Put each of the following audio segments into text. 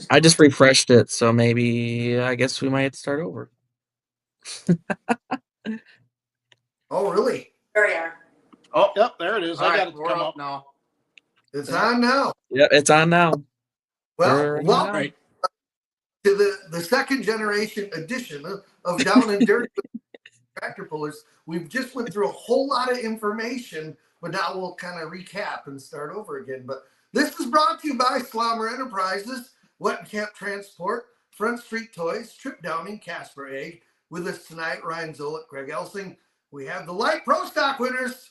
I just refreshed it, so maybe I guess we might have to start over. Oh, really? There we are. Oh, yep, there it is. All I right, got it to we're come up up now. It's on now. Yep, it's on now. Well, welcome Right. to the second generation edition of Down and Dirty Tractor Pullers. We've just went through a whole lot of information, but now we'll kind of recap and start over again. But this is brought to you by Slommer Enterprises, Wet Camp Transport, Front Street Toys, Trip Downing, Casper Egg. With us tonight, Ryan Zolik, Greg Elsing. We have the Light Pro Stock winners,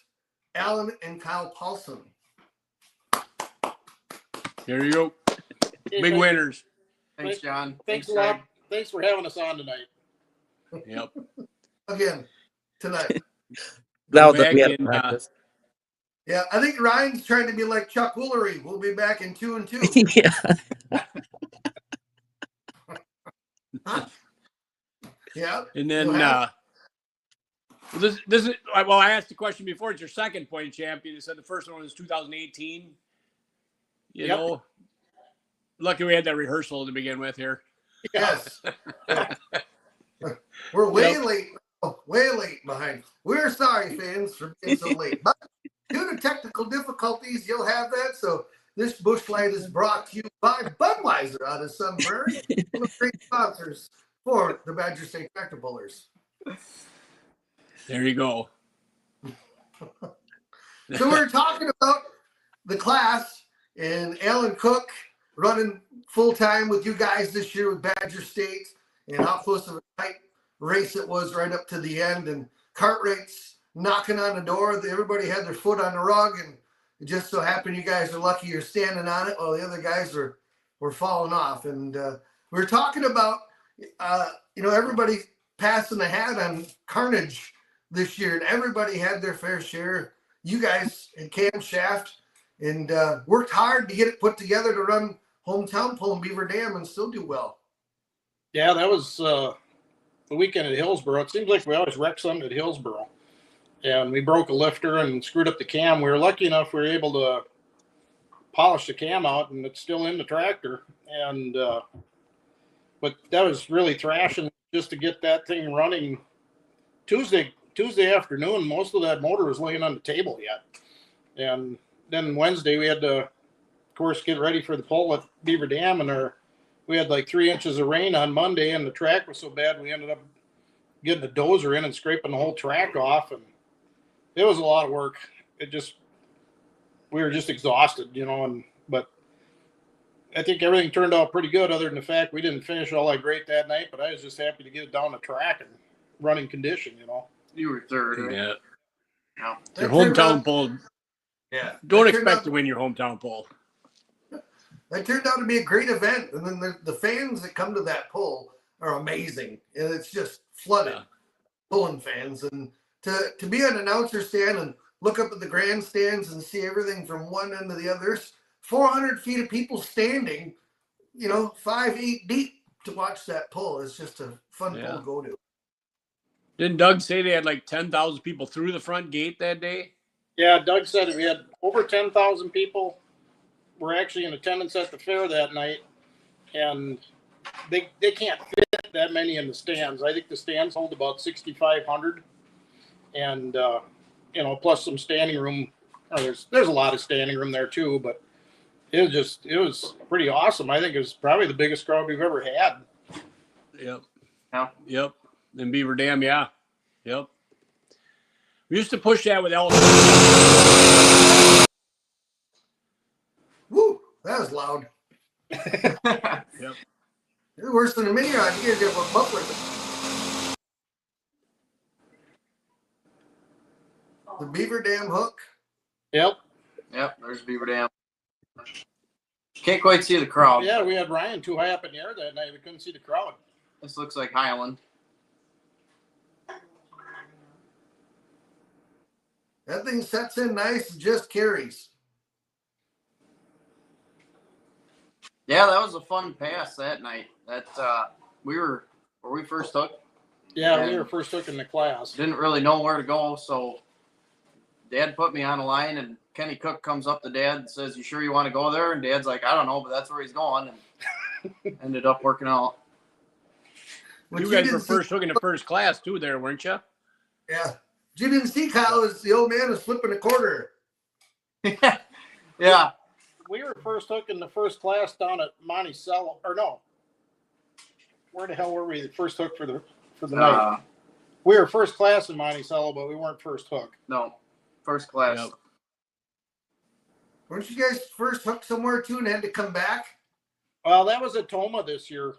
Alan and Kyle Paulson. There you go. Hey, Big winners. Thanks, John. Thanks a lot. Thanks for having us on tonight. Yep. Again, tonight. Now Back that we had in, practice. Yeah, I think Ryan's trying to be like Chuck Woolery. We'll be back in 2 and 2. Yeah. Huh? Yeah. And then this is well, I asked the question before. It's your second point champion. You said the first one was 2018. You Yep. know, lucky we had that rehearsal to begin with here. Yes. We're way late. Oh, way late behind. We're sorry, fans, for being so late. But due to technical difficulties, you'll have that. So this Busch Light is brought to you by Budweiser out of Sunburn, one of the great sponsors for the Badger State Tractor Pullers. There you go. So we're talking about the class and Alan Cook running full time with you guys this year with Badger State, and how close of a tight race it was right up to the end, and Cartwright's knocking on the door. Everybody had their foot on the rug, and it just so happened you guys are lucky you're standing on it while the other guys were falling off. And we were talking about everybody passing the hat on Carnage this year, and everybody had their fair share. You guys and Camshaft and worked hard to get it put together to run hometown pull in Beaver Dam and still do well. Yeah, that was the weekend at Hillsboro. It seems like we always wreck something at Hillsboro. And we broke a lifter and screwed up the cam. We were lucky enough we were able to polish the cam out, and it's still in the tractor. And but that was really thrashing just to get that thing running. Tuesday afternoon, most of that motor was laying on the table yet. And then Wednesday we had to, of course, get ready for the pull at Beaver Dam, and we had like 3 inches of rain on Monday, and the track was so bad we ended up getting a dozer in and scraping the whole track off, and it was a lot of work. We were just exhausted, but I think everything turned out pretty good, other than the fact we didn't finish all that great that night, but I was just happy to get it down the track and running condition, You were third, right? Yeah. Yeah. Your hometown pull. Yeah. Don't expect to win your hometown pull. That turned out to be a great event. And then the fans that come to that pull are amazing. And it's just flooded, pulling fans. And to be an announcer stand and look up at the grandstands and see everything from one end to the other, there's 400 feet of people standing, 5-8 deep to watch that pull. It's just a fun pull to go to. Didn't Doug say they had like 10,000 people through the front gate that day? Yeah, Doug said we had over 10,000 people were actually in attendance at the fair that night, and they can't fit that many in the stands. I think the stands hold about 6,500, and plus some standing room. There's a lot of standing room there too, but it was pretty awesome. I think it was probably the biggest crowd we've ever had. Yep. Yeah. Yep. In Beaver Dam, yeah. Yep. We used to push that with Elton. Woo! That was loud. Yep. It's worse than a mini rod. You guys have a muffler. The Beaver Dam hook. Yep. Yep, there's Beaver Dam. Can't quite see the crowd. Yeah, we had Ryan too high up in the air that night. We couldn't see the crowd. This looks like Highland. That thing sets in nice and just carries. Yeah, that was a fun pass that night. That where we first took. Yeah, we were first took in the class. Didn't really know where to go, so Dad put me on the line, and Kenny Cook comes up to Dad and says, "You sure you want to go there?" And Dad's like, "I don't know, but that's where he's going." And ended up working out. What You guys were didn't see- first hooking to first class too, there, weren't you? Yeah. What you didn't see, Kyle, is the old man was flipping a quarter. Yeah. We were first hooking the first class down at Monticello, or no. Where the hell were we? The first hook for the night. We were first class in Monticello, but we weren't first hook. No, first class. Yep. Weren't you guys first hooked somewhere too and had to come back? Well, that was at Toma this year.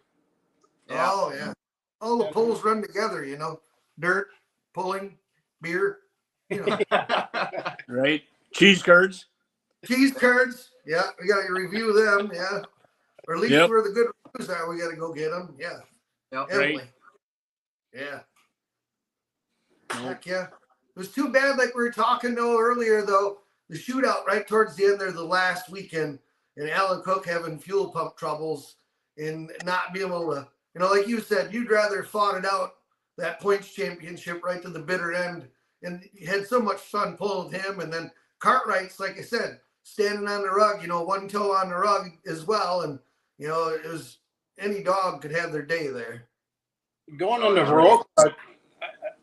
Yeah. Oh, yeah. All the pulls run together, you know. Dirt, pulling, beer, you know. Right. Cheese curds. Cheese curds. Yeah, we got to review them. Yeah. Or at least Yep. where the good reviews are, we got to go get them. Yeah. Yep. Definitely. Right. Yeah. Nope. Heck yeah. It was too bad, like we were talking earlier, though, the shootout right towards the end there the last weekend, and Alan Cook having fuel pump troubles and not being able to, you know, like you said, you'd rather fought it out that points championship right to the bitter end, and you had so much fun pulling with him. And then Cartwright's, like I said, standing on the rug, you know, one toe on the rug as well. And, you know, it was any dog could have their day there. Going into Viroqua,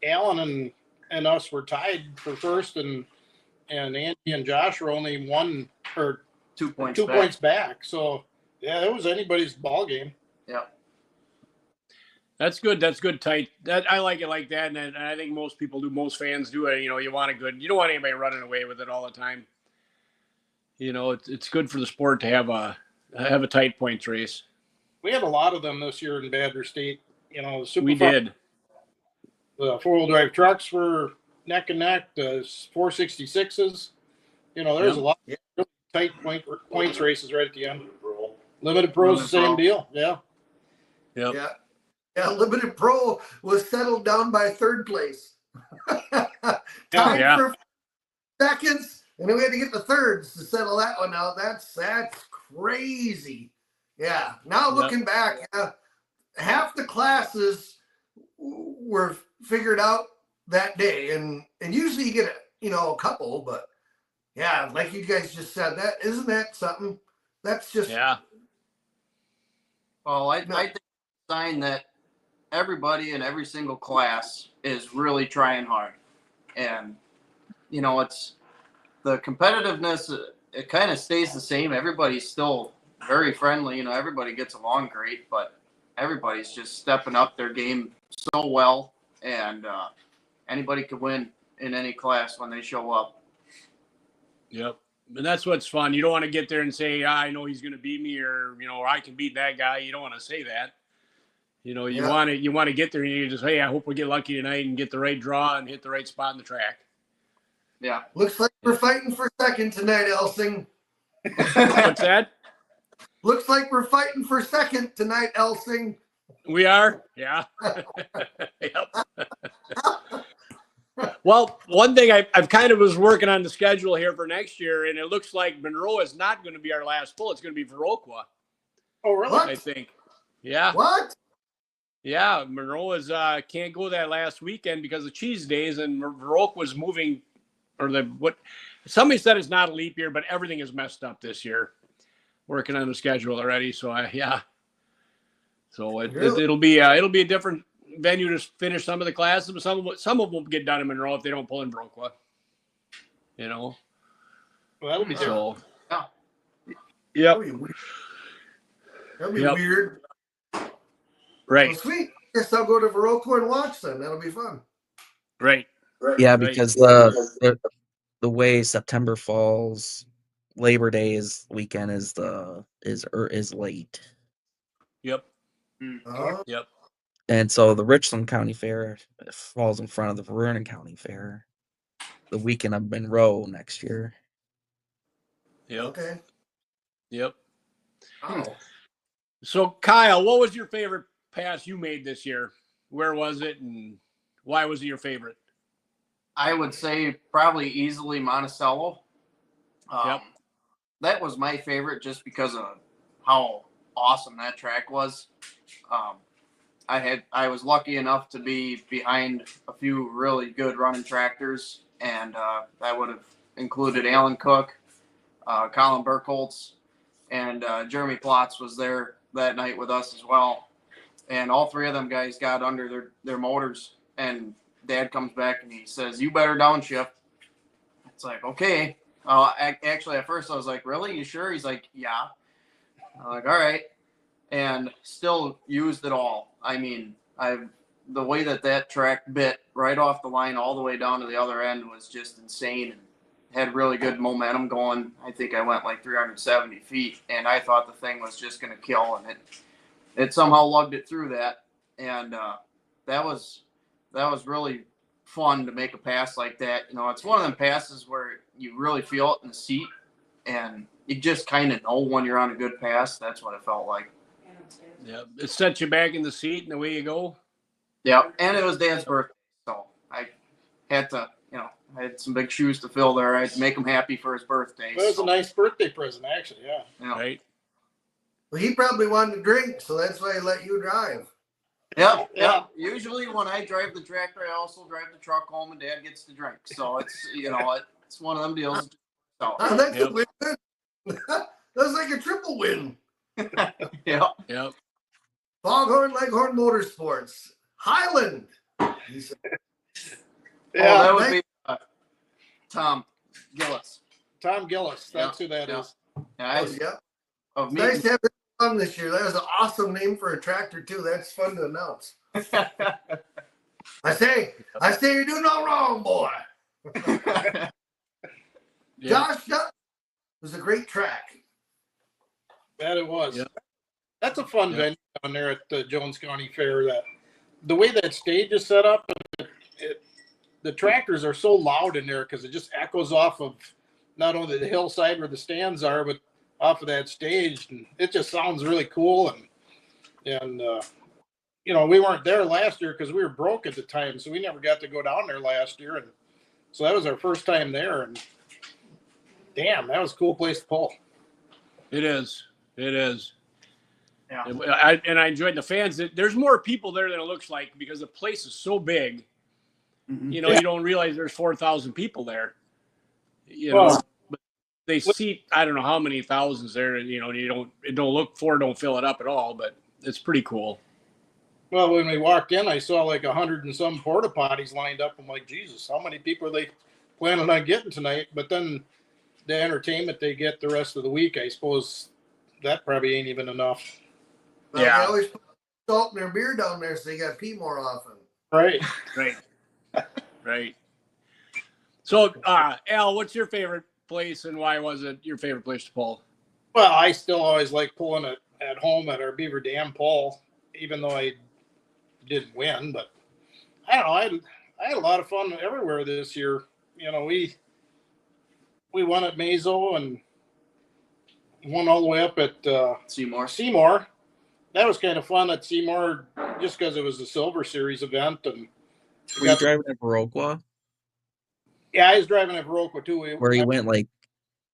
Alan and us were tied for first, and Andy and Josh were only 2 points. 2 points back. So yeah, it was anybody's ball game. Yeah. That's good. That's good, tight. That I like it like that, and I think most people do. Most fans do it. You know, you want a good. You don't want anybody running away with it all the time. You know, it's good for the sport to have a tight points race. We had a lot of them this year in Badger State. You know, the We did. The four-wheel drive trucks were neck and neck. The 466s. You know, there's a lot of really tight points races right at the end. Limited Pro's the same deal. Yeah. Yep. Yeah. Yeah, Limited Pro was settled down by third place. Tied for seconds, and then we had to get the thirds to settle that one out. That's crazy. Yeah. Now looking back, half the classes were figured out that day, and usually you get a couple, but yeah, like you guys just said, that isn't that something? That's just Well, I think it's a sign that everybody in every single class is really trying hard. And, you know, it's the competitiveness, it kind of stays the same. Everybody's still very friendly. You know, everybody gets along great, but everybody's just stepping up their game so well. And anybody could win in any class when they show up. Yep. And that's what's fun. You don't want to get there and say, I know he's going to beat me, or, you know, or I can beat that guy. You don't want to say that. You know, you want to get there and you just, hey, I hope we get lucky tonight and get the right draw and hit the right spot in the track. Yeah. looks like we're fighting for second tonight, Elsing. What's that? Looks like we're fighting for second tonight, Elsing. We are? Yeah. Yep. Well, one thing I've kind of was working on the schedule here for next year, and it looks like Monroe is not going to be our last pull. It's going to be Viroqua. Oh, really? What? I think. Yeah. What? Yeah. Monroe is can't go that last weekend because of cheese days, and Viroqua was moving, or somebody said it's not a leap year, but everything is messed up this year. Working on the schedule already, so So it'll be a different venue to finish some of the classes, but some of them will get done in Monroe if they don't pull in Viroqua. You know. Well, that'll be So. Yeah. Yep. That'll be weird. Right. Well, sweet. Guess I'll go to Viroqua and watch them. That'll be fun. Right. Yeah, because the way September falls, Labor Day weekend is late. Yep. Oh. Yep. And so the Richland County Fair falls in front of the Vernon County Fair the weekend of Monroe next year. Yep. Okay. Yep. Oh. So Kyle, what was your favorite pass you made this year? Where was it, and why was it your favorite? I would say probably easily Monticello. Yep. That was my favorite just because of how awesome that track was. I was lucky enough to be behind a few really good running tractors, and that would have included Alan Cook, Colin Burkholz, and Jeremy Plotz was there that night with us as well. And all three of them guys got under their motors, and Dad comes back and he says, "You better downshift." It's like, okay. Actually, at first I was like, "Really? You sure?" He's like, "Yeah." I'm like, "All right." And still used it all. I mean, the way that track bit right off the line all the way down to the other end was just insane, and had really good momentum going. I think I went like 370 feet, and I thought the thing was just going to kill, and it somehow lugged it through that, and that was really fun to make a pass like that. You know, it's one of them passes where you really feel it in the seat, and you just kind of know when you're on a good pass. That's what it felt like. Yeah, it sets you back in the seat and away you go. Yeah, and it was Dad's birthday, so I had to, I had some big shoes to fill there. I had to make him happy for his birthday. That was a nice birthday present, actually. Yeah. Right. Well, he probably wanted to drink, so that's why he let you drive. Yeah. Usually when I drive the tractor, I also drive the truck home, and Dad gets to drink. So it's it's one of them deals. So. That's a win. That's like a triple win. Yeah. Yep. Foghorn Leghorn Motorsports. Highland. He said, Yeah, that would be Tom Gillis. Tom Gillis. That's who that is. Yeah. Nice to have it on this year. That was an awesome name for a tractor, too. That's fun to announce. I say you're doing no wrong, boy. Josh, that was a great track. That it was. Yeah. That's a fun venue down there at the Jones County Fair. That the way that stage is set up, the tractors are so loud in there because it just echoes off of not only the hillside where the stands are, but off of that stage, and it just sounds really cool. And we weren't there last year because we were broke at the time, so we never got to go down there last year, and so that was our first time there. And damn, that was a cool place to pull. It is. Yeah. I enjoyed the fans. There's more people there than it looks like because the place is so big. Mm-hmm. You don't realize there's 4,000 people there. But they seat I don't know how many thousands there. Don't fill it up at all, but it's pretty cool. Well, when we walked in, I saw like 100 and some porta potties lined up. I'm like, Jesus, how many people are they planning on getting tonight? But then the entertainment they get the rest of the week, I suppose that probably ain't even enough. Well, they always put salt in their beer down there, so they got to pee more often. Right. So, Al, what's your favorite place, and why was it your favorite place to pull? Well, I still always like pulling it at home at our Beaver Dam pull, even though I didn't win. But I don't know. I had a lot of fun everywhere this year. We won at Mazo and won all the way up at Seymour. That was kind of fun at Seymour just because it was a Silver Series event. And were you driving at Viroqua? Yeah, I was driving at Viroqua too. Where you went like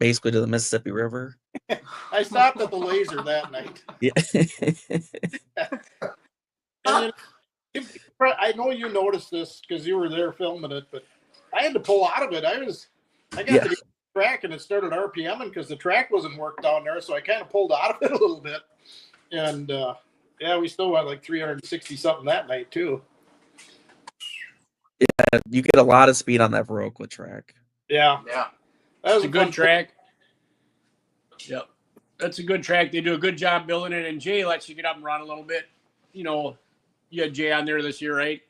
basically to the Mississippi River? I stopped at the Laser that night. Yeah. And I know you noticed this because you were there filming it, but I had to pull out of it. I got to the track and it started RPMing because the track wasn't worked down there, so I kind of pulled out of it a little bit. And we still went like 360 something that night too. Yeah, you get a lot of speed on that Viroqua track. Yeah. That was a good track. Yep. That's a good track. They do a good job building it, and Jay lets you get up and run a little bit. You had Jay on there this year, right?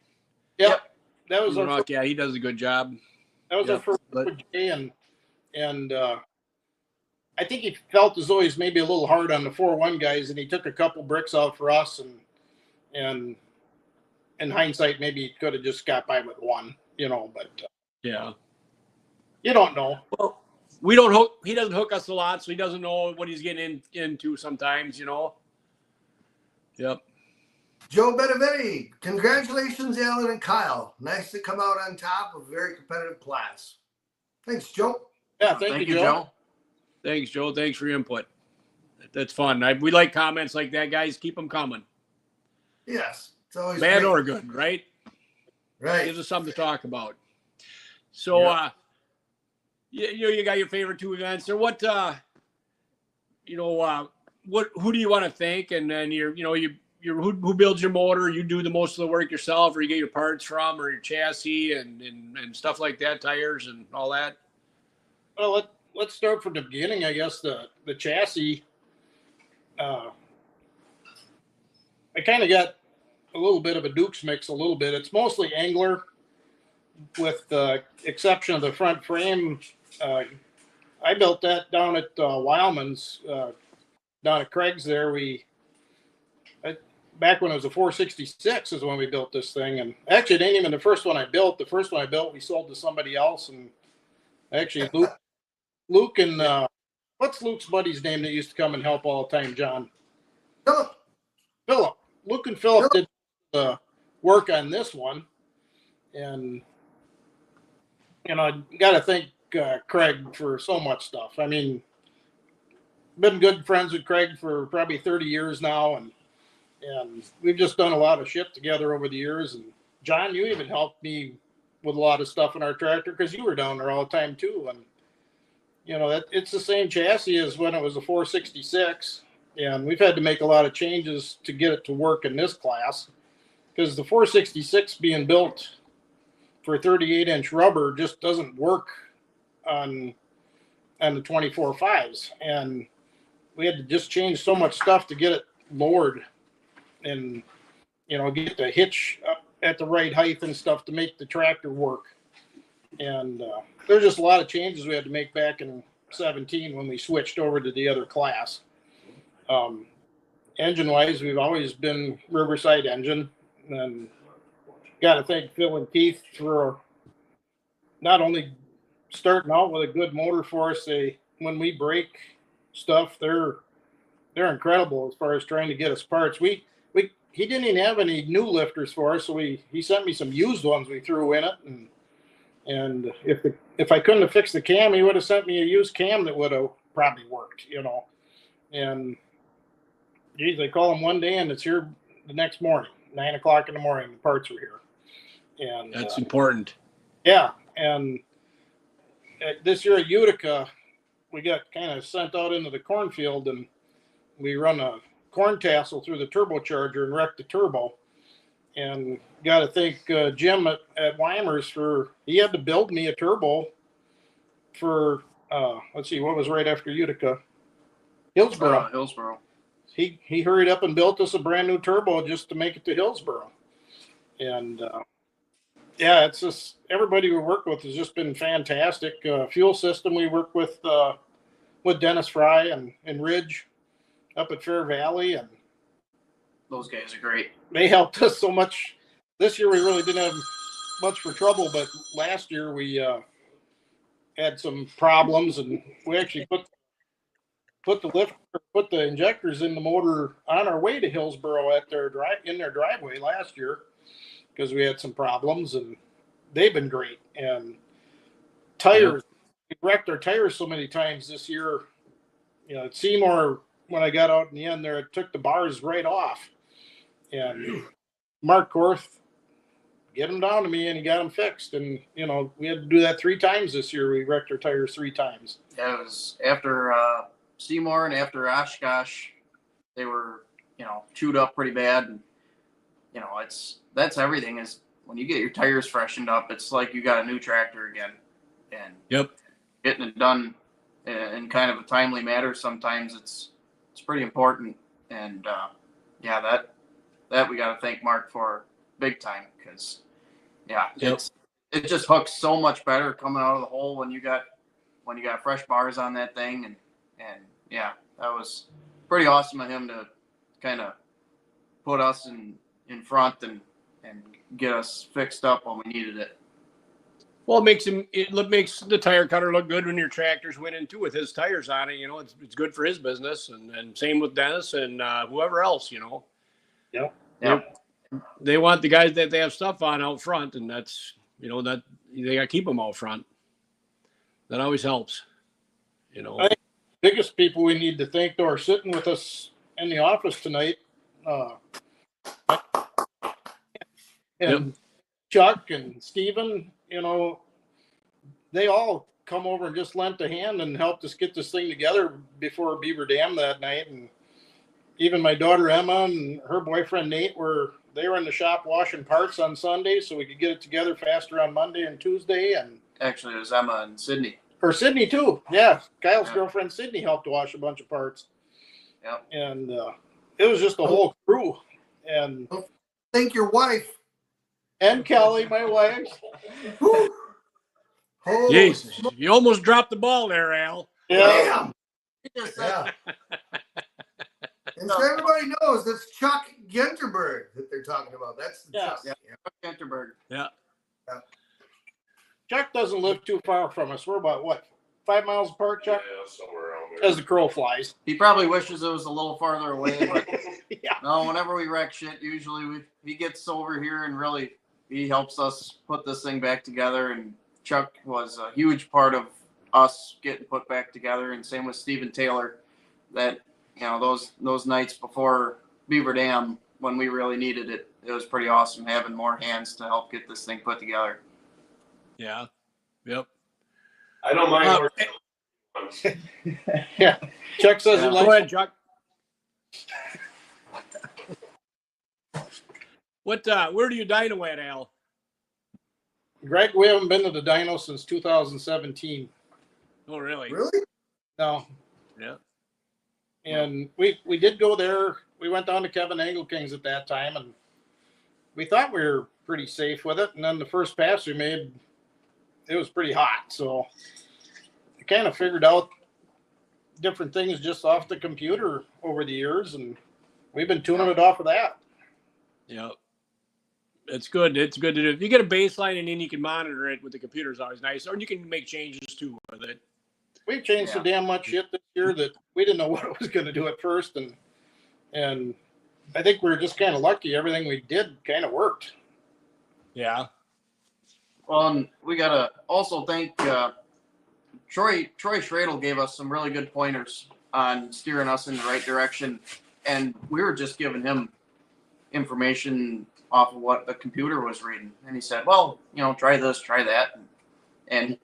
Yep. That was our he does a good job. That was our first with Jay, and I think he felt as though he's maybe a little hard on the 4-1 guys, and he took a couple bricks out for us, and in hindsight, maybe he could have just got by with one, but you don't know. Well, he doesn't hook us a lot, so he doesn't know what he's getting into sometimes, Yep. Joe Benevetti, congratulations, Alan and Kyle. Nice to come out on top of a very competitive class. Thanks, Joe. Yeah, thank you, Joe. Thanks, Joe. Thanks for your input. That's fun. We like comments like that, guys. Keep them coming. Yes. It's always bad great. or good, right? Right. Gives us something to talk about. So, Yeah. you got your favorite 2 events. So what, who do you want to thank? And then who builds your motor? You do the most of the work yourself, or you get your parts from, or your chassis and stuff like that, tires and all that. Well, let's start from the beginning. I guess the chassis. I kind of got a little bit of a Dukes mix. A little bit. It's mostly Angler, with the exception of the front frame. I built that down at Wildman's, down at Craig's. There back when it was a 466 is when we built this thing, and actually it ain't even the first one I built. The first one I built we sold to somebody else, and actually Luke and what's Luke's buddy's name that used to come and help all the time, John? Philip. Luke and Philip did the work on this one, and I got to thank Craig for so much stuff. I mean, been good friends with Craig for probably 30 years now, and we've just done a lot of shit together over the years. And John, you even helped me with a lot of stuff in our tractor because you were down there all the time too. And it's the same chassis as when it was a 466, and we've had to make a lot of changes to get it to work in this class, because the 466 being built for 38-inch rubber just doesn't work on the 24.5s, and we had to just change so much stuff to get it lowered and get the hitch up at the right height and stuff to make the tractor work. And there's just a lot of changes we had to make back in 17 when we switched over to the other class. Engine wise, we've always been Riverside engine, and got to thank Phil and Keith for not only starting out with a good motor for us. When we break stuff, they're incredible as far as trying to get us parts. He didn't even have any new lifters for us, so he sent me some used ones we threw in it, and if I couldn't have fixed the cam, he would have sent me a used cam that would have probably worked, And geez, I call him one day and it's here the next morning, 9 o'clock in the morning. The parts are here, and that's important. Yeah, and this year at Utica, we got kind of sent out into the cornfield, and we run a corn tassel through the turbocharger and wrecked the turbo. And got to thank Jim at Weimer's he had to build me a turbo for, let's see, what was right after Utica? Hillsboro. Hillsboro. He hurried up and built us a brand new turbo just to make it to Hillsboro. And yeah, it's just everybody we work with has just been fantastic. Fuel system we work with Dennis Fry and Ridge up at Fair Valley, and those guys are great. They helped us so much. This year we really didn't have much for trouble, but last year we had some problems, and we actually put the injectors in the motor on our way to Hillsboro in their driveway last year, because we had some problems, and they've been great. And tires, we wrecked our tires so many times this year. At Seymour, when I got out in the end there, it took the bars right off. And Mark Korth get them down to me, and he got them fixed. And, we had to do that 3 times this year. We wrecked our tires 3 times. Yeah, it was after Seymour and after Oshkosh. They were, chewed up pretty bad. And, that's everything is when you get your tires freshened up, it's like you got a new tractor again. And getting it done in kind of a timely manner, sometimes it's pretty important. And, that we got to thank Mark for big time, because it just hooks so much better coming out of the hole when you got fresh bars on that thing. And that was pretty awesome of him to kind of put us in front and get us fixed up when we needed it. Well, it makes the tire cutter look good when your tractor's winning too with his tires on it. It's good for his business, and same with Dennis and whoever else. Yeah. They want the guys that they have stuff on out front, and that's that they got to keep them out front. That always helps. I think the biggest people we need to thank are sitting with us in the office tonight. And Chuck and Steven, they all come over and just lent a hand and helped us get this thing together before Beaver Dam that night. And even my daughter Emma and her boyfriend Nate were in the shop washing parts on Sunday so we could get it together faster on Monday and Tuesday. And Actually, it was Emma and Sydney. or Sydney too. Yeah, Kyle's Yeah. girlfriend Sydney helped wash a bunch of parts. Yep. And it was just a whole crew. And Thank your wife. Kelly, my wife. Whew. Oh, Jesus, you almost dropped the ball there, Al. Yeah. damn. Yeah. And so everybody knows that's Chuck Genterberg that they're talking about. That's the Yeah. Chuck. Yeah. Canterbury. Yeah. Chuck doesn't live too far from us. We're about what, 5 miles apart, Chuck? Yeah, somewhere around there. As the crow flies. He probably wishes it was a little farther away, but Yeah. no, whenever we wreck shit, usually he gets over here and really he helps us put this thing back together. And Chuck was a huge part of us getting put back together. And same with Stephen Taylor, that, those nights before Beaver Dam when we really needed it, it was pretty awesome having more hands to help get this thing put together. Yeah. Yep. I don't mind. Yeah. Chuck says he Yeah. likes Go ahead, Chuck. Where do you dino at, Al? Greg, we haven't been to the dyno since 2017. Oh, really? Really? No. Yeah. And we did go there. We went down to Kevin Engelking's at that time, and we thought we were pretty safe with it. And then the first pass we made, it was pretty hot. So we kind of figured out different things just off the computer over the years, and we've been tuning it off of that. Yeah. It's good. It's good to do. If you get a baseline and then you can monitor it with the computer, is always nice. Or you can make changes too with it. We've changed so damn much shit this year that we didn't know what it was going to do at first, and I think we were just kind of lucky. Everything we did kind of worked. Yeah. Well, and we got to also thank Troy Schradel gave us some really good pointers on steering us in the right direction. And we were just giving him information off of what the computer was reading. And he said, well, try this, try that. And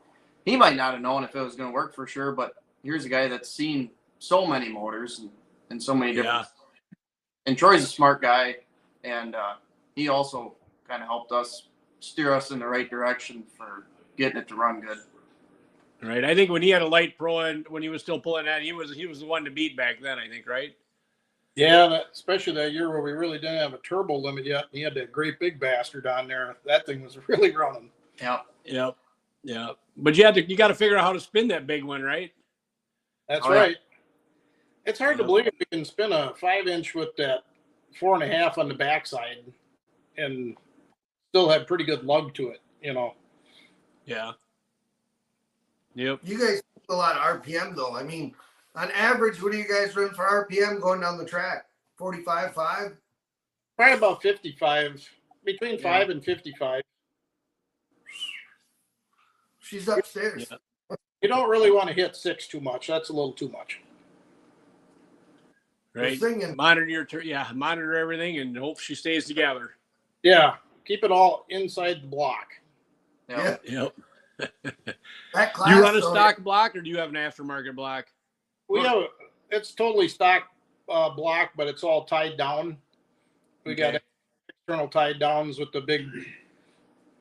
he might not have known if it was going to work for sure, but here's a guy that's seen so many motors and so many different. Yeah. And Troy's a smart guy, and he also kind of helped us steer us in the right direction for getting it to run good. Right. I think when he had a Light Pro and when he was still pulling that, he was the one to beat back then, I think, right? Yeah, especially that year where we really didn't have a turbo limit yet. And he had that great big bastard on there. That thing was really running. Yeah. Yep. Yeah. But you got to figure out how to spin that big one, right? That's Oh, yeah. right. It's hard to believe we can spin a 5-inch with that 4.5 on the backside and still have pretty good lug to it, Yeah. Yep. You guys do a lot of RPM though. I mean, on average, what do you guys run for RPM going down the track? 45, 5? Probably about 55, between 5 and 55. She's upstairs. Yeah. You don't really want to hit 6 too much. That's a little too much. Right. Singing. Monitor everything and hope she stays together. Yeah, keep it all inside the block. Yeah. Yep. That class, Do you run a though, stock block or do you have an aftermarket block? It's totally stock block, but it's all tied down. We got external tied downs with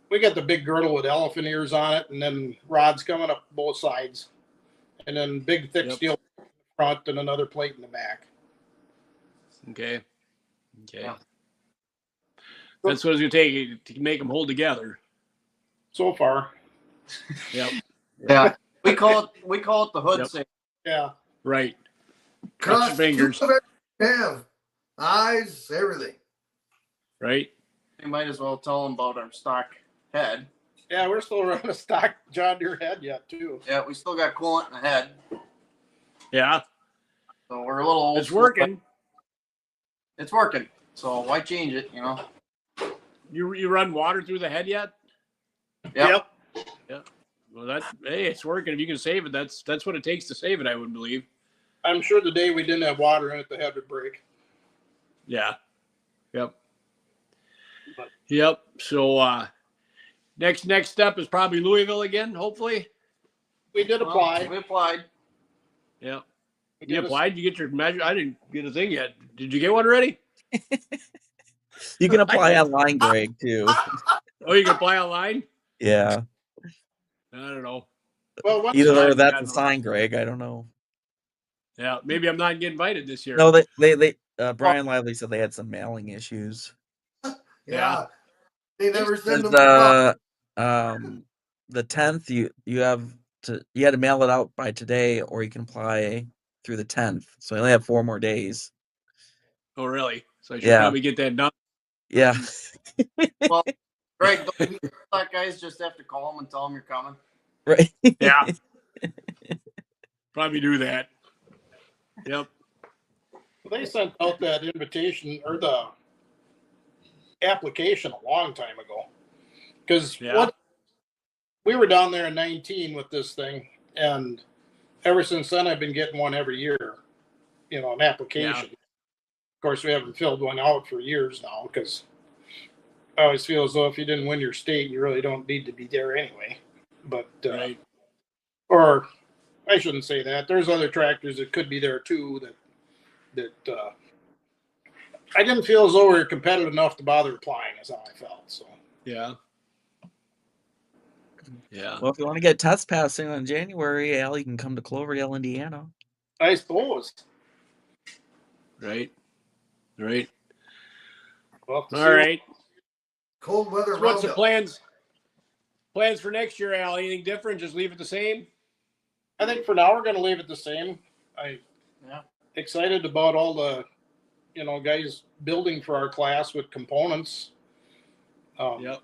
we got the big girdle with elephant ears on it, and then rods coming up both sides, and then big thick steel front and another plate in the back. Okay. Yeah. That's what it's going to take to make them hold together. So far, Yep. Yeah. We call it the hood safe. yeah. Right. cross Touch fingers. have eyes, everything. Right. We might as well tell them about our stock head. Yeah, we're still running a stock John Deere head yet, too. Yeah, we still got coolant in the head, Yeah. so we're a little old. It's working. It's working. So why change it? You run water through the head yet? Yep. Well, it's working. If you can save it, that's what it takes to save it, I would believe. I'm sure the day we didn't have water in it, the head would break. Yeah. Yep. Yep. So next step is probably Louisville again, hopefully. We did apply. We applied. Yeah. We You did applied? You get your measure? I didn't get a thing yet. Did you get one already? You can apply online, Greg, too. Oh, you can apply online? Yeah. I don't know. Well, once Either I that's got a no- sign, Greg. I don't know. Yeah, maybe I'm not getting invited this year. No, Brian Lively said they had some mailing issues. Yeah. They never send them. The 10th, you had to mail it out by today, or you can apply through the 10th. So you only have 4 more days. Oh, really? So I should Yeah. probably get that done. Yeah. Well, Greg, don't you thought guys just have to call them and tell them you're coming? Right. Yeah. Probably do that. Yep. they sent out that invitation or the application a long time ago. Because we were down there in 19 with this thing, and ever since then I've been getting one every year, an application. Yeah. Of course, we haven't filled one out for years now because I always feel as though if you didn't win your state, you really don't need to be there anyway. But Right. or I shouldn't say that. There's other tractors that could be there too that I didn't feel as though we were competitive enough to bother applying. Is how I felt. So Yeah. Yeah. Well, if you want to get test passing in January, Al, you can come to Cloverdale, Indiana. I suppose. Right. Right. Well, All right. Cold weather. So what's the roundup. plans for next year, Al? Anything different? Just leave it the same? I think for now we're going to leave it the same. Excited about all the, guys building for our class with components. Yep.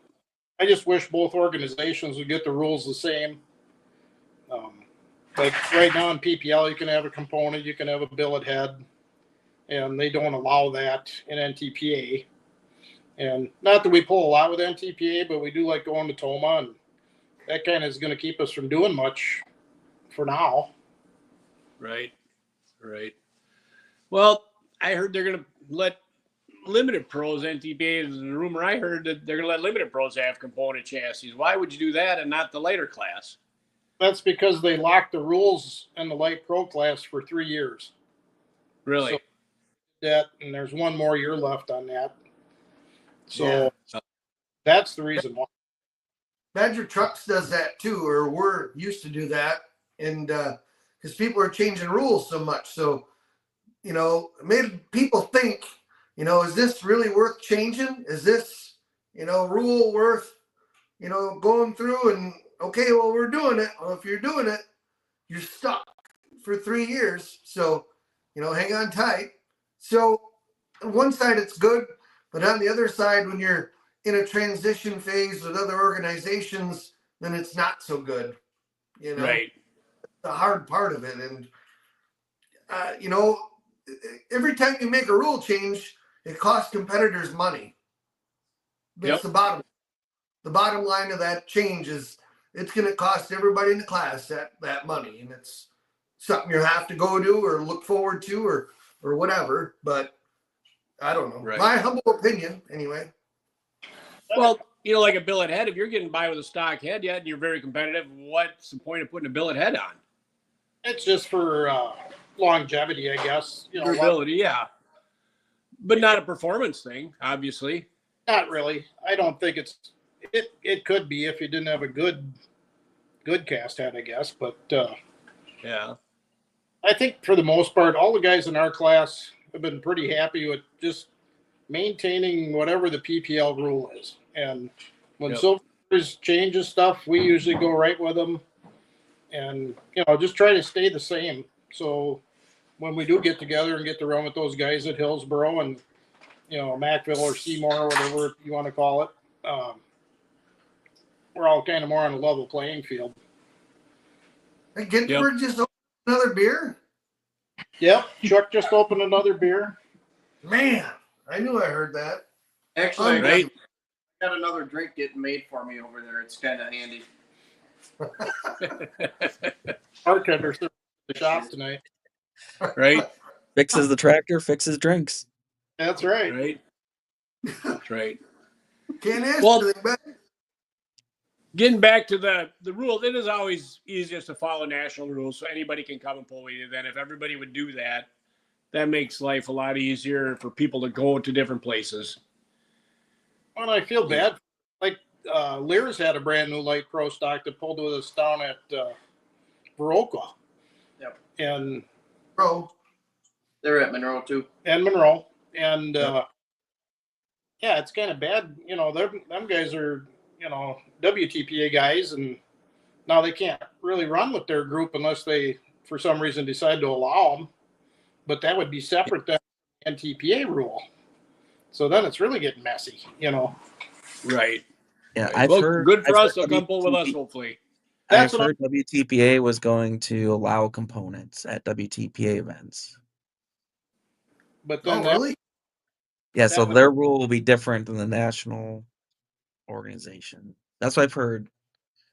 I just wish both organizations would get the rules the same. Like right now in PPL, you can have a component, you can have a billet head, and they don't allow that in NTPA. And not that we pull a lot with NTPA, but we do like going to Toma, and that kind of is going to keep us from doing much for now. Right. Right. Well, I heard they're going to let limited pros, NTPA is the rumor I heard that they're going to let limited pros have component chassis. Why would you do that and not the lighter class? That's because they locked the rules in the light pro class for 3 years. Really? So that, and there's one more year left on that. So that's the reason why. Badger Trucks does that too, or we're used to do that. And because people are changing rules so much. So, it made people think, is this really worth changing? Is this, rule worth, going through and, okay, well, we're doing it. Well, if you're doing it, you're stuck for 3 years. So, hang on tight. So on one side, it's good. But on the other side, when you're in a transition phase with other organizations, then it's not so good. Right. The hard part of it. And, every time you make a rule change, it costs competitors money. That's the bottom line of that change is it's going to cost everybody in the class that money. And it's something you have to go to or look forward to or whatever. But I don't know. Right. My humble opinion, anyway. Well, like a billet head, if you're getting by with a stock head yet and you're very competitive, what's the point of putting a billet head on? It's just for longevity, I guess. Durability, yeah. But not a performance thing, obviously. Not really. I don't think it could be if you didn't have a good cast head, I guess. But yeah. I think for the most part, all the guys in our class have been pretty happy with just maintaining whatever the PPL rule is. And when Silvers changes stuff, we usually go right with them and, just try to stay the same. So when we do get together and get to run with those guys at Hillsboro and, Mackville or Seymour or whatever you want to call it, we're all kind of more on a level playing field. Hey, Ginsburg just opened another beer? Yep. Chuck just opened another beer. Man, I knew I heard that. Actually, Right. I got another drink getting made for me over there. It's kind of handy. Bartender serving the shop tonight. Right. Fixes the tractor, fixes drinks. That's right. Right. That's right. Can't ask Well, anything better. getting back to the rules, it is always easiest to follow national rules, so anybody can come and pull with you. Then if everybody would do that, that makes life a lot easier for people to go to different places. Well, I feel bad. Like Lear's had a brand new light pro stock that pulled with us down at Viroqua. Yep. And they're at Monroe too. And Monroe. And yeah, it's kind of bad. You know, them guys are, you know, WTPA guys, and now they can't really run with their group unless they, for some reason, decide to allow them. But that would be separate than the NTPA rule. So then it's really getting messy, you know. Right. Yeah, right. I've Well, heard. good for I've us. They'll heard come pull with us, hopefully. I've heard WTPA was going to allow components at WTPA events. But then really? Yeah, so their rule will be different than the national organization. That's what I've heard.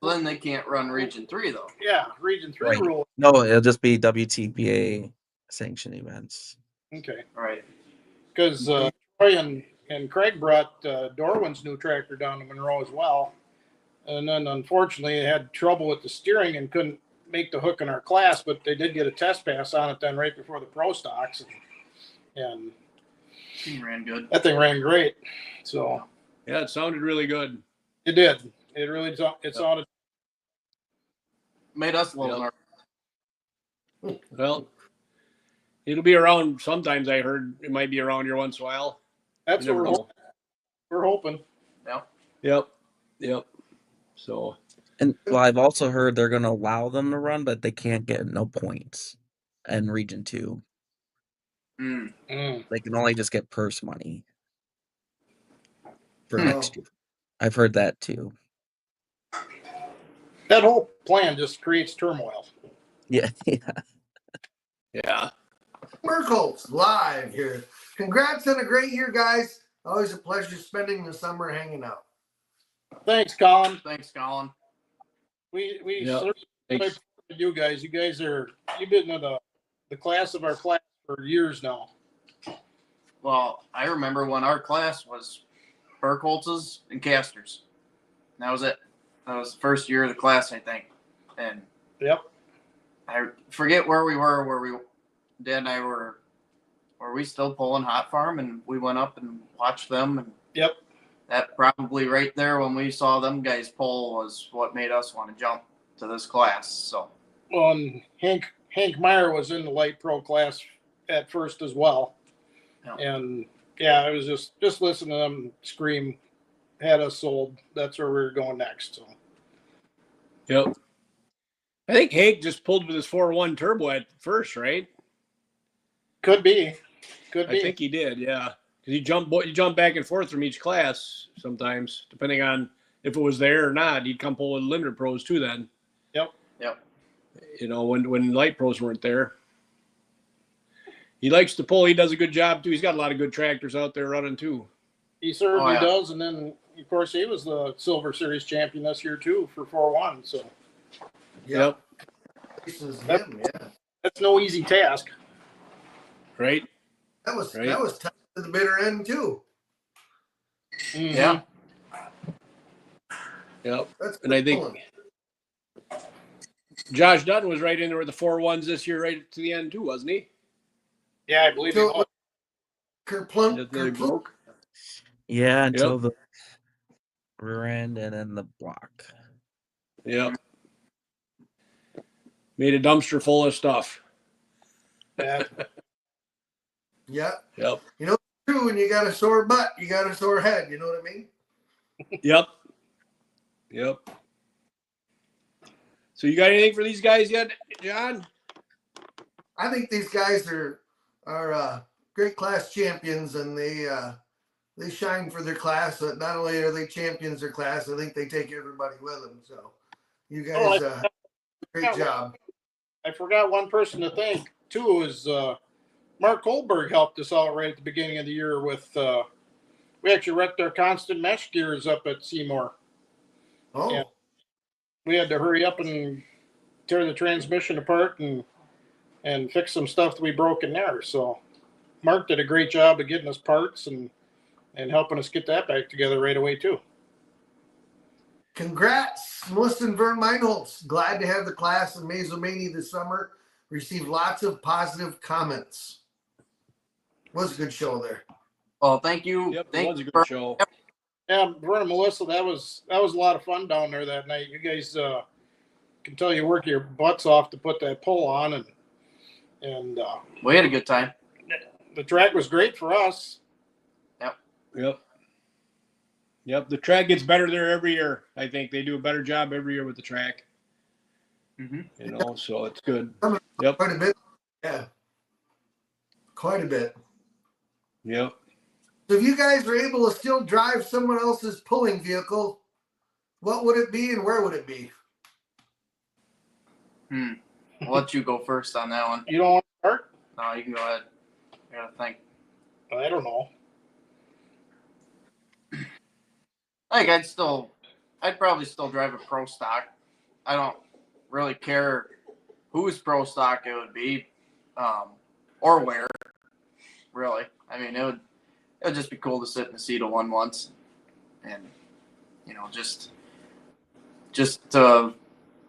Well, then they can't run Region 3, though. Yeah, Region 3 rule. No, it'll just be WTPA sanctioned events. Okay. Right. Because Troy and Craig brought Dorwin's new tractor down to Monroe as well. And then, unfortunately, they had trouble with the steering and couldn't make the hook in our class, but they did get a test pass on it then right before the pro stocks. And He ran good. that thing ran great. So yeah, it sounded really good. It did. It really sounded. Made us a little nervous. Well, it'll be around. Sometimes I heard it might be around here once in a while. That's what we're hoping. Yep. So. And well, I've also heard they're going to allow them to run, but they can't get no points in Region 2. They can only just get purse money for next year. I've heard that too. That whole plan just creates turmoil. Yeah. Yeah. Merkel's live here. Congrats on a great year, guys. Always a pleasure spending the summer hanging out. Thanks, Colin. We certainly you guys. You guys you've been in the class of our class for years now. Well, I remember when our class was Burkholtz's and Casters. And that was it. That was the first year of the class, I think. And I forget where we were, Dad and I were we still pulling Hot Farm, and we went up and watched them. And that probably right there when we saw them guys pull was what made us want to jump to this class. So, well, and Hank Meyer was in the light pro class at first as well. And I was just listening to them scream, had us sold. That's where we were going next. So. Yep. I think Hank just pulled with his 4.1 turbo at first, right? Could be. I think he did, yeah. Because you jump back and forth from each class sometimes, depending on if it was there or not. He'd come pull with limited pros too then. Yep. You know, when light pros weren't there. He likes to pull. He does a good job too. He's got a lot of good tractors out there running too. He certainly does. And then, of course, he was the Silver Series champion this year too for 4.1. So. Yep. This is him, yeah. That's no easy task. Right. That was tough to the bitter end too. Mm-hmm. Yeah. Yep. And I think Josh Dutton was right in there with the 4.1s this year, right to the end too, wasn't he? Yeah, I believe he was. Kerplunk. Yeah, until the rear end and then the block. Yep. Made a dumpster full of stuff. Yeah. Yep. You know, true, when you got a sore butt, you got a sore head. You know what I mean? Yep. So you got anything for these guys yet, John? I think these guys are great class champions, and they shine for their class. But not only are they champions their class, I think they take everybody with them. So you guys, great job. I forgot one person to thank too is Mark Goldberg helped us out right at the beginning of the year with we actually wrecked our constant mesh gears up at Seymour. Oh. And we had to hurry up and tear the transmission apart and fix some stuff that we broke in there. So Mark did a great job of getting us parts and helping us get that back together right away too. Congrats, Melissa and Vern Meinholz. Glad to have the class in Mazomania this summer. Received lots of positive comments. Was a good show there. Well, thank you. Yep, it Thank was a you good show. Yeah, Vern and Melissa, that was a lot of fun down there that night. You guys can tell you work your butts off to put that pole on, and We had a good time. the track was great for us. Yep. The track gets better there every year. I think they do a better job every year with the track. Mm-hmm. You know, so it's good. Quite Yep. a bit. Yeah. Quite a bit. Yep. So if you guys were able to still drive someone else's pulling vehicle, what would it be and where would it be? I'll let you go first on that one. You don't want to start? No, you can go ahead. I gotta think. I don't know. I think I'd probably still drive a pro stock. I don't really care whose pro stock it would be, or where. Really, I mean, it would just be cool to sit in the seat of one once, and just to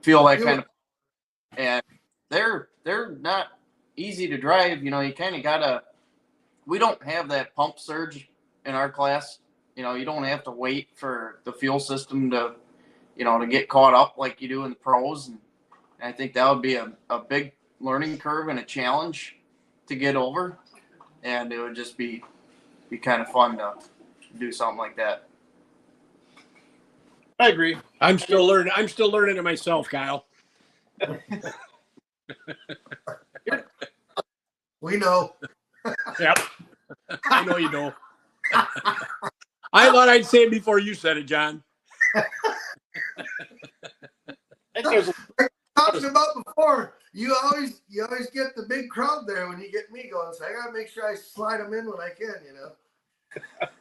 feel that kind of. And they're not easy to drive. You kind of gotta. We don't have that pump surge in our class. You don't have to wait for the fuel system to get caught up like you do in the pros. And I think that would be a big learning curve and a challenge to get over. And it would just be kind of fun to do something like that. I agree. I'm still learning it myself, Kyle. We know. Yep. I know you know. I thought I'd say it before you said it, John. I think there's Talking about before, you always get the big crowd there when you get me going. So I gotta make sure I slide them in when I can.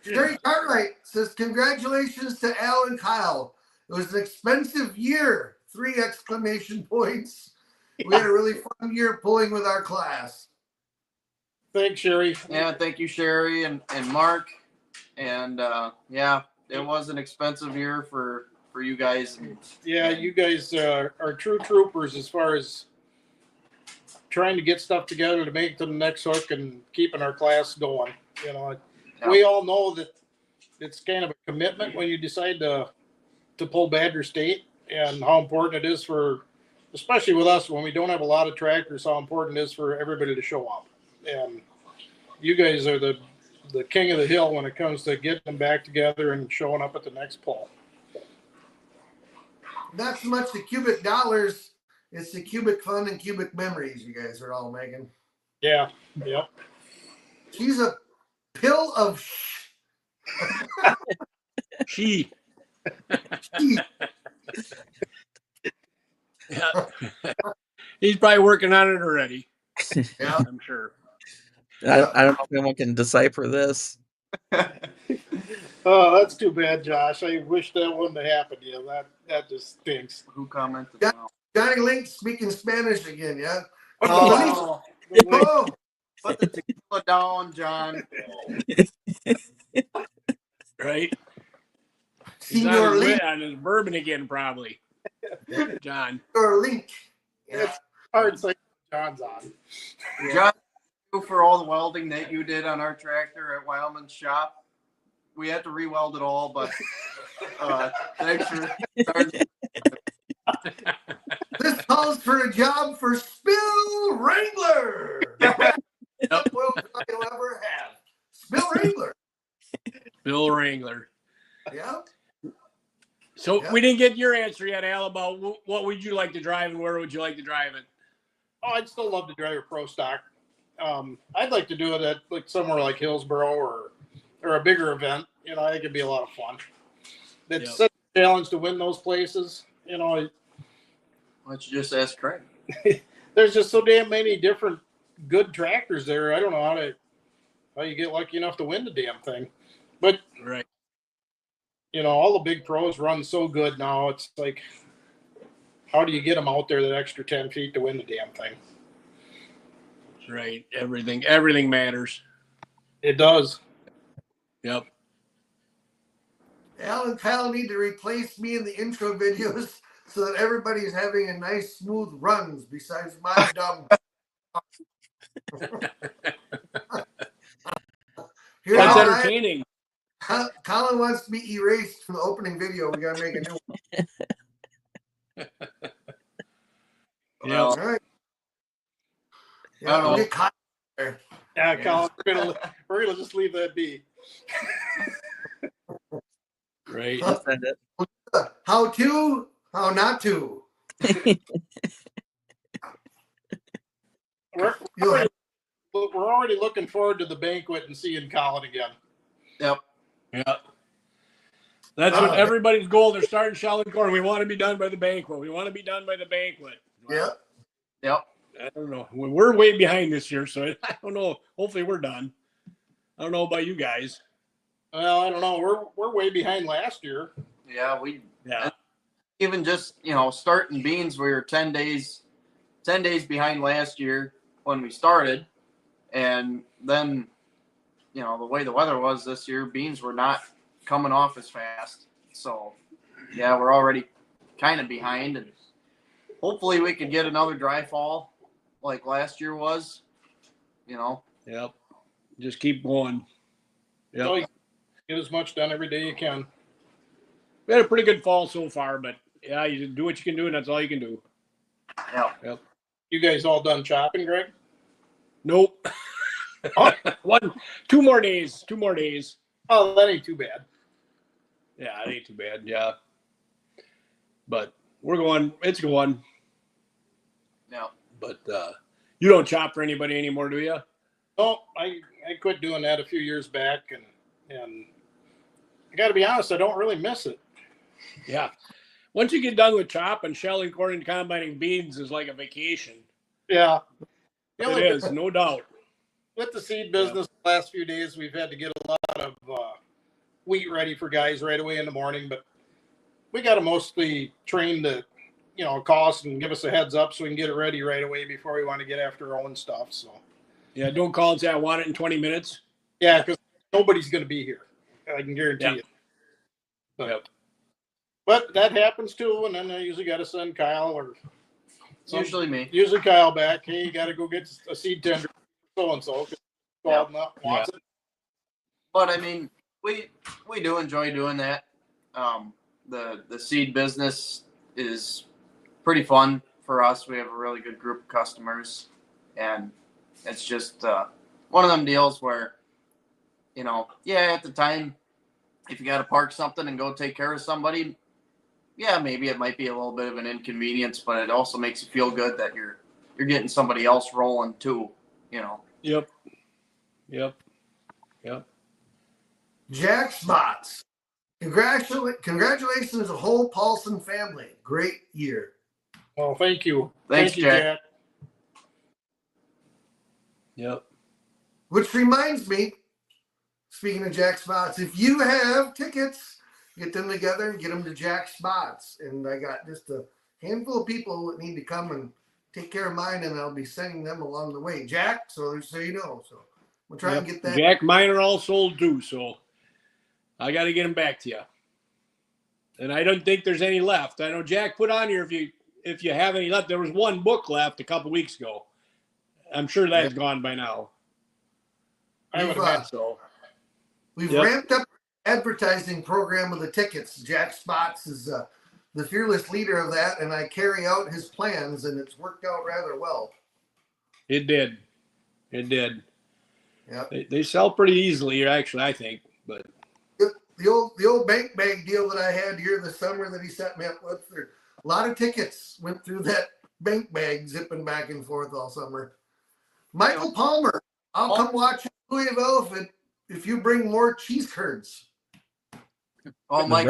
Jerry Cartwright says, "Congratulations to Al and Kyle. It was an expensive year. 3 exclamation points. We had a really fun year pulling with our class." Thanks, Sherry. Yeah, thank you, Sherry and Mark. And it was an expensive year for you guys. Yeah, you guys are true troopers as far as trying to get stuff together to make it to the next hook and keeping our class going. We all know that it's kind of a commitment when you decide to pull Badger State, and how important it is for, especially with us when we don't have a lot of tractors, how important it is for everybody to show up. And you guys are the king of the hill when it comes to getting them back together and showing up at the next pull. Not so much the cubic dollars, it's the cubic fun and cubic memories you guys are all making. Yeah. Yep. She's a pill of She. Yeah. He's probably working on it already. Yeah. I'm sure. I don't know if anyone can decipher this. Oh, that's too bad, Josh. I wish that wouldn't have happened to you. That just stinks. Who commented? Yeah. Johnny Link speaking Spanish again, yeah? Oh, Oh, put the tequila down, John. Right? He's on Senor his, Link. on his bourbon again, probably. John. Senor Link. Yeah. It's hard to say John's on. John, thank you for all the welding that you did on our tractor at Wildman's shop. We had to re-weld it all, but thanks for starting. This calls for a job for Spill Wrangler. Best weld you'll ever have. Spill Wrangler. Bill Wrangler. Yeah. So Yeah. we didn't get your answer yet, Al, about what would you like to drive and where would you like to drive it? Oh, I'd still love to drive a pro stock. I'd like to do it at like somewhere like Hillsboro or a bigger event. I think it'd be a lot of fun. It's such a challenge to win those places. Why don't you just ask Craig? There's just so damn many different good tractors there. I don't know how you get lucky enough to win the damn thing. But Right. All the big pros run so good now. It's like, how do you get them out there that extra 10 feet to win the damn thing? Right. Everything matters. It does. Yep. Al and Kyle need to replace me in the intro videos so that everybody's having a nice smooth runs besides my dumb. Here's That's all I- entertaining. Colin wants to be erased from the opening video. We gotta make a new one. Yeah. All right. Yeah, we'll get Kyle there. Yeah, Colin, we're gonna just leave that be. Right. Send it. How to, how not to. We're already looking forward to the banquet and seeing Colin again. Yep. Yeah. That's what everybody's goal. They're starting Shell and Corn. We want to be done by the banquet. We want to be done by the banquet. Yeah. Yep. I don't know. We're way behind this year, so I don't know. Hopefully we're done. I don't know about you guys. Well, I don't know. We're way behind last year. Yeah, Yeah. even just starting beans, we were 10 days behind last year when we started, and then the way the weather was this year, beans were not coming off as fast. So yeah, we're already kind of behind, and hopefully we could get another dry fall like last year was. Yep. Just keep going. Yep. So you get as much done every day you can. We had a pretty good fall so far, but yeah, you do what you can do, and that's all you can do. Yep. You guys all done chopping, Greg? Nope. Oh. 2 more days. 2 more days. Oh, that ain't too bad. Yeah, it ain't too bad. Yeah. But we're going. It's going. Yeah. But you don't chop for anybody anymore, do you? No, I quit doing that a few years back, and I got to be honest, I don't really miss it. Yeah. Once you get done with chop and shelling, corn, and combining beans is like a vacation. Yeah. It is, no doubt. With the seed business, the last few days, we've had to get a lot of wheat ready for guys right away in the morning, but we got to mostly train to, call us and give us a heads up so we can get it ready right away before we want to get after our own stuff. So, Yeah, don't call and say I want it in 20 minutes. yeah, because nobody's going to be here. I can guarantee Yep. you. But that happens too, and then I usually got to send Kyle or Usually me. usually Kyle back. Hey, you got to go get a seed tender, so and so. Yeah. But I mean, we do enjoy doing that. The seed business is pretty fun for us. We have a really good group of customers, and it's just one of them deals where, at the time, if you got to park something and go take care of somebody, yeah, maybe it might be a little bit of an inconvenience, but it also makes you feel good that you're getting somebody else rolling too. Yep. Jack Spots. Congratulations, the whole Paulson family. Great year. Well, thank you. Thanks, Thank you, Jack. Yep. Which reminds me, speaking of Jack Spots, if you have tickets, get them together and get them to Jack Spots. And I got just a handful of people that need to come and take care of mine, and I'll be sending them along the way. Jack, so you know. So we'll try and get that. Jack, mine are all sold too, so I got to get them back to you. And I don't think there's any left. I know Jack put on here if you have any left. There was one book left a couple weeks ago. I'm sure that's gone by now. I would imagine so. We've ramped up the advertising program with the tickets. Jack Spots is the fearless leader of that, and I carry out his plans, and it's worked out rather well. It did. Yeah. They sell pretty easily, actually, I think. But the old bank bag deal that I had here this summer that he set me up with, a lot of tickets went through that bank bag, zipping back and forth all summer. Michael Palmer, I'll come watch Louisville if you bring more cheese curds. Oh, Mike.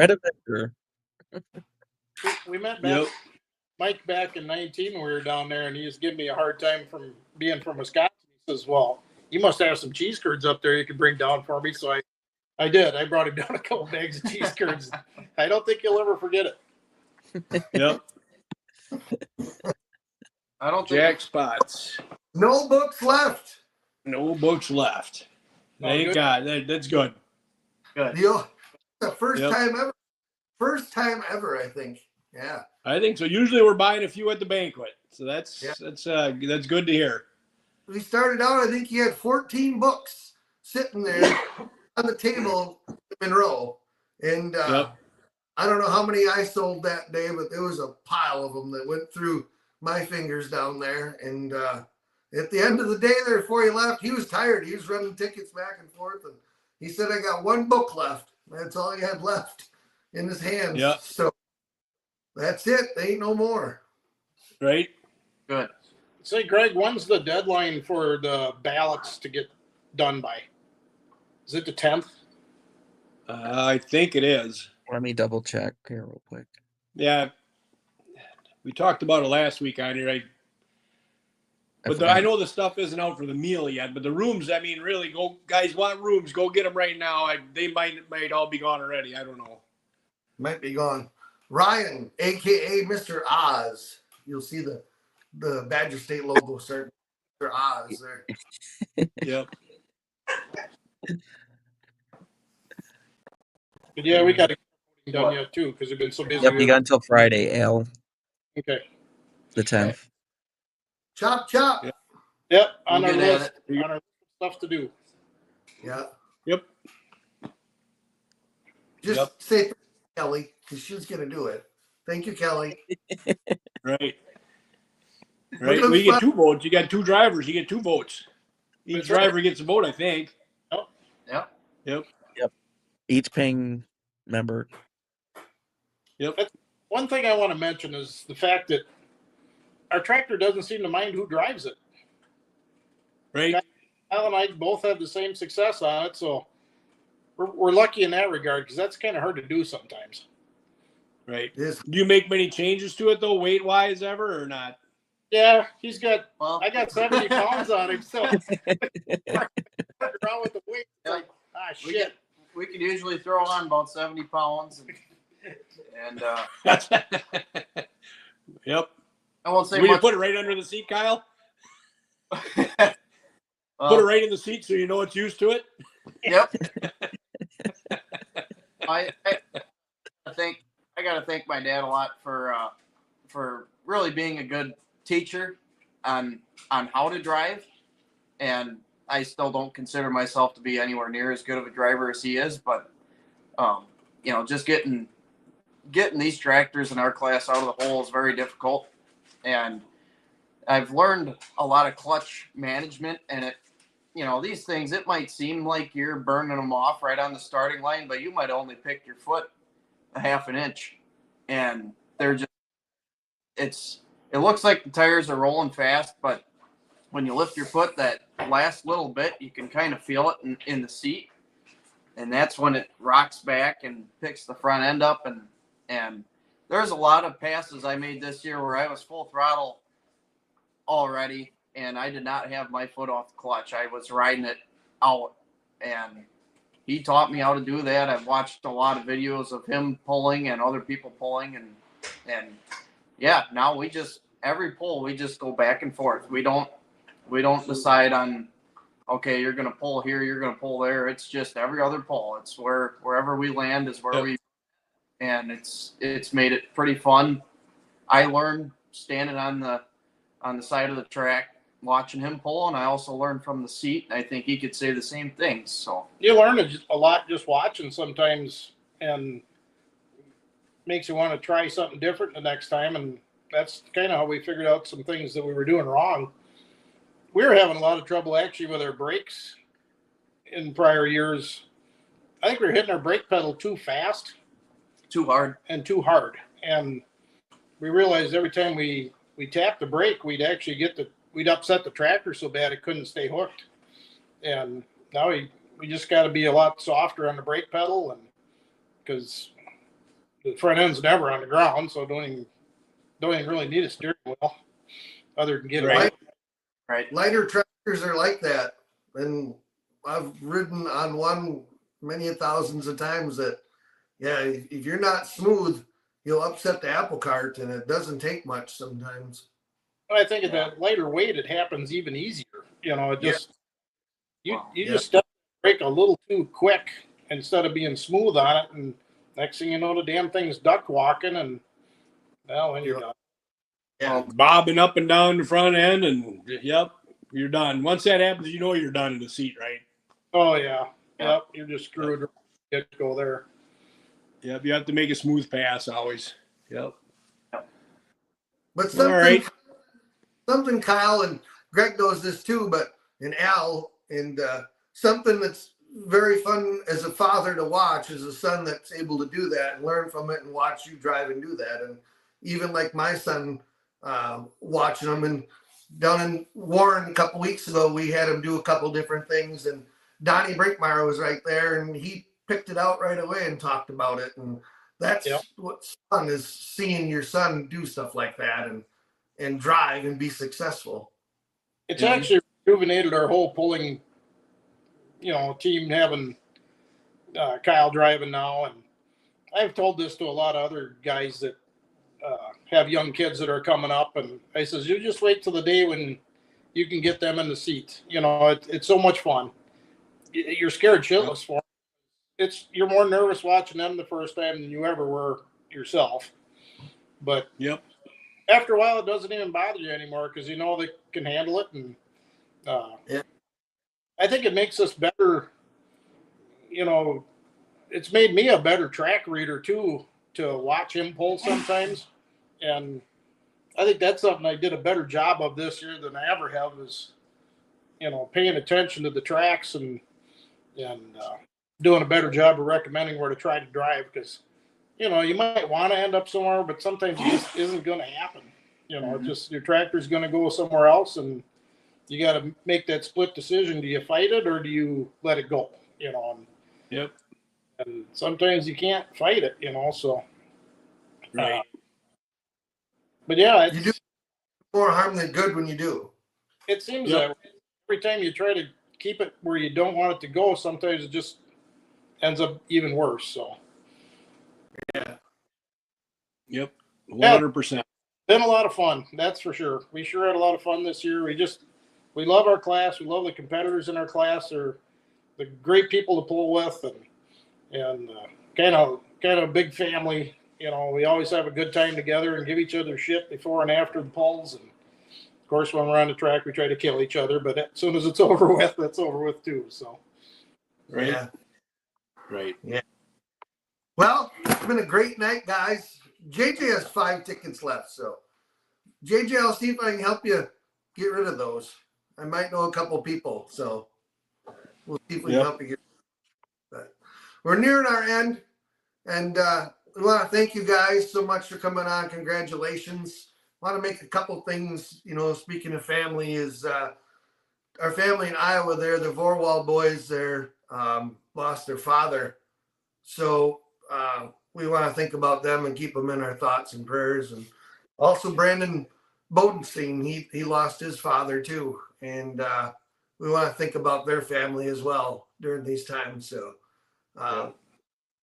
We met Mike back in 19 when we were down there, and he was giving me a hard time from being from Wisconsin. He says, well, you must have some cheese curds up there you can bring down for me. So I did. I brought him down a couple bags of cheese curds. I don't think you'll ever forget it. Yep. I don't think Jack Spots. No books left. No books left. Thank God. That's good. Good. The The first Yep. time ever. First time ever, I think. Yeah. I think so. Usually we're buying a few at the banquet, so that's good to hear. We started out, I think he had 14 books sitting there on the table in Monroe. And Yep. I don't know how many I sold that day, but there was a pile of them that went through my fingers down there. And at the end of the day there, before he left, he was tired. He was running tickets back and forth. And he said, I got one book left. That's all he had left in his hands. Yep. So that's it. There ain't no more. Right. Good. Say, Greg, when's the deadline for the ballots to get done by? Is it the 10th? I think it is. Let me double check here real quick. Yeah. We talked about it last week on here. But I know the stuff isn't out for the meal yet. But the rooms, I mean, really, go guys want rooms, go get them right now. They might all be gone already. I don't know. Might be gone. Ryan, aka Mr. Oz. You'll see the Badger State logo start. Mr. Oz there. Yep. But yeah, we got to get done yet too because we've been so busy. Yep, you got until Friday, Al, Okay. the 10th. Chop, chop. Yep. On We'll our get at list. On our stuff to do. Yeah. Yep. Just say thank you, Kelly, because she's going to do it. Thank you, Kelly. Right. Right. Well, you get 2 votes. You got 2 drivers. You get 2 votes. Each That's driver gets a vote, I think. Yep. Yep. Each ping member. Yep. One thing I want to mention is the fact that our tractor doesn't seem to mind who drives it. Right. Al and I both have the same success on it, so we're lucky in that regard because that's kind of hard to do sometimes. Right. Yes. Do you make many changes to it though, weight wise ever or not? Yeah, he's got. Well, I got 70 pounds on him, so around with the weight. It's like, we shit. we could usually throw on about 70 pounds, and Yep. I won't say Will you much. put it right under the seat, Kyle? Put it right in the seat so you know it's used to it. Yep. I think I got to thank my dad a lot for really being a good teacher on how to drive, and I still don't consider myself to be anywhere near as good of a driver as he is, but just getting these tractors in our class out of the hole is very difficult, and I've learned a lot of clutch management, and these things, it might seem like you're burning them off right on the starting line, but you might only pick your foot a half an inch, and they're just, it looks like the tires are rolling fast, but when you lift your foot that last little bit, you can kind of feel it in the seat, and that's when it rocks back and picks the front end up, and there's a lot of passes I made this year where I was full throttle already, and I did not have my foot off the clutch. I was riding it out, and he taught me how to do that. I've watched a lot of videos of him pulling and other people pulling, and yeah, now every pull we just go back and forth. We don't decide on, okay, you're going to pull here, you're going to pull there. It's just every other pull. It's wherever we land is where we, and it's made it pretty fun. I learned standing on the side of the track, watching him pull, and I also learned from the seat. I think he could say the same things. So You learn a lot just watching sometimes, and makes you want to try something different the next time. And that's kind of how we figured out some things that we were doing wrong. We were having a lot of trouble actually with our brakes in prior years. I think we were hitting our brake pedal too fast too hard. and too hard. And we realized every time we tapped the brake, we'd actually we'd upset the tractor so bad it couldn't stay hooked. And now we just got to be a lot softer on the brake pedal, and because the front end's never on the ground, so don't even really need a steering wheel other than get it Right. Lighter tractors are like that. And I've ridden on one many thousands of times that, yeah, if you're not smooth, you'll upset the apple cart, and it doesn't take much sometimes. I think at that lighter weight, it happens even easier. It just you Yeah. just step the brake a little too quick, instead of being smooth on it. And next thing you know, the damn thing's duck walking, and well, then you're done. Yeah. Bobbing up and down the front end, and yep, you're done. Once that happens, you know you're done in the seat, right? Oh yeah. Yep. You're just screwed. Get to go there. Yep, you have to make a smooth pass always. Yep. But something Kyle and Greg knows this too, but and Al, and something that's very fun as a father to watch is a son that's able to do that and learn from it and watch you drive and do that. And even like my son, watching him, and down in Warren a couple weeks ago, we had him do a couple different things, and Donnie Brinkmeyer was right there, and he picked it out right away and talked about it. And that's what's fun, is seeing your son do stuff like that and drive and be successful. It's actually rejuvenated our whole pulling, team, having Kyle driving now. And I've told this to a lot of other guys that have young kids that are coming up. And I says, you just wait till the day when you can get them in the seat. It's so much fun. You're scared shitless for them. You're more nervous watching them the first time than you ever were yourself. But after a while, it doesn't even bother you anymore, because they can handle it. And I think it makes us better. It's made me a better track reader too, to watch him pull sometimes. And I think that's something I did a better job of this year than I ever have, is paying attention to the tracks and doing a better job of recommending where to try to drive, because you might want to end up somewhere, but sometimes it just isn't going to happen. Just your tractor's going to go somewhere else, and you got to make that split decision. Do you fight it, or do you let it go? And sometimes you can't fight it, so. Right. But yeah, You do more harm than good when you do. It seems that every time you try to keep it where you don't want it to go, sometimes it just ends up even worse. So. Yep. 100%. Been a lot of fun, that's for sure. We sure had a lot of fun this year. We love our class. We love the competitors in our class. They're great people to pull with, and kind of a big family. We always have a good time together and give each other shit before and after the pulls. And of course, when we're on the track, we try to kill each other. But as soon as it's over with, that's over with too. So, right. Yeah. Right. Yeah. Well, it's been a great night, guys. JJ has 5 tickets left, so JJ, I'll see if I can help you get rid of those. I might know a couple people, so we'll see if we can help you get. But we're nearing our end, and we want to thank you guys so much for coming on. Congratulations. I want to make a couple things. Speaking of family, is our family in Iowa. They're the Vorwall boys. They're lost their father, so. We want to think about them and keep them in our thoughts and prayers. And also Brandon Bodenstein, he lost his father too. And we want to think about their family as well during these times. So,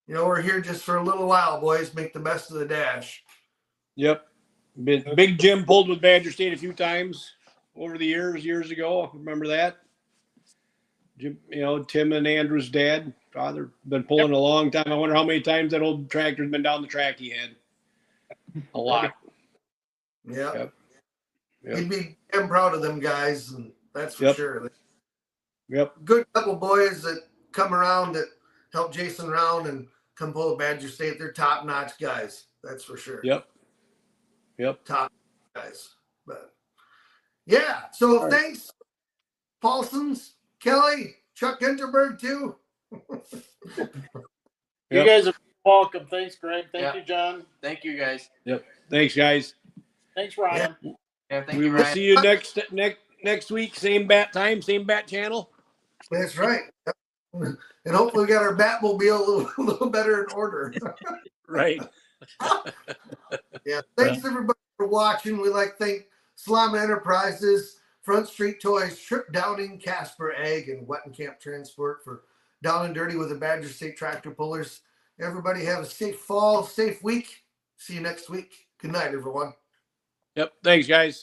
we're here just for a little while, boys. Make the best of the dash. Yep. Big Jim pulled with Badger State a few times over the years ago. Remember that? Jim, Tim and Andrew's father, been pulling a long time. I wonder how many times that old tractor's been down the track he had. A lot. Yeah. He'd be damn proud of them guys, and that's for sure. Yep. Good couple boys that come around that help Jason around and come pull at Badger State. They're top-notch guys. That's for sure. Yep. Top guys. But yeah. So thanks, Paulsons, Kelly, Chuck Hinterberg too. You guys are welcome. Thanks, Greg. Thank you, John. Thank you, guys. Yep. Thanks, guys. Thanks, Ryan. Yeah, thank We you, will Ryan. see you next week. Same bat time, same bat channel. That's right. And hopefully we got our Batmobile a little better in order. Right. Yeah. Thanks everybody for watching. We like to thank Salama Enterprises, Front Street Toys, Trip Downing, Casper Ag, and Wet and Camp Transport for Down and Dirty with the Badger State Tractor Pullers. Everybody have a safe fall, safe week. See you next week. Good night, everyone. Yep. Thanks, guys.